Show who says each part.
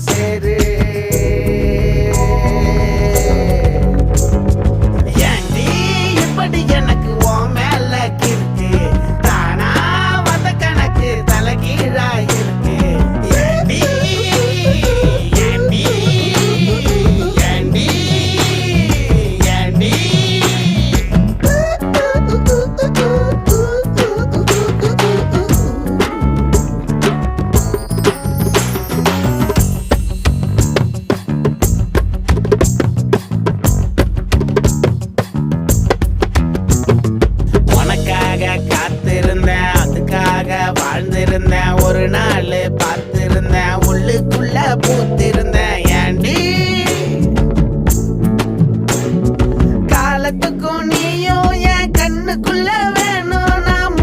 Speaker 1: சேரு. ஏண்டி இப்படி எனக்கு உன் மேல கிறுக்கு? தானா வந்த கணக்கு தலைகீழா இருக்கு. ஏண்டி ஏண்டி ஏண்டி ஏண்டி உனக்காக காத்திருந்தேன், அதுக்காக வாழ்ந்திருந்தேன். ஒரு நாள் பார்த்து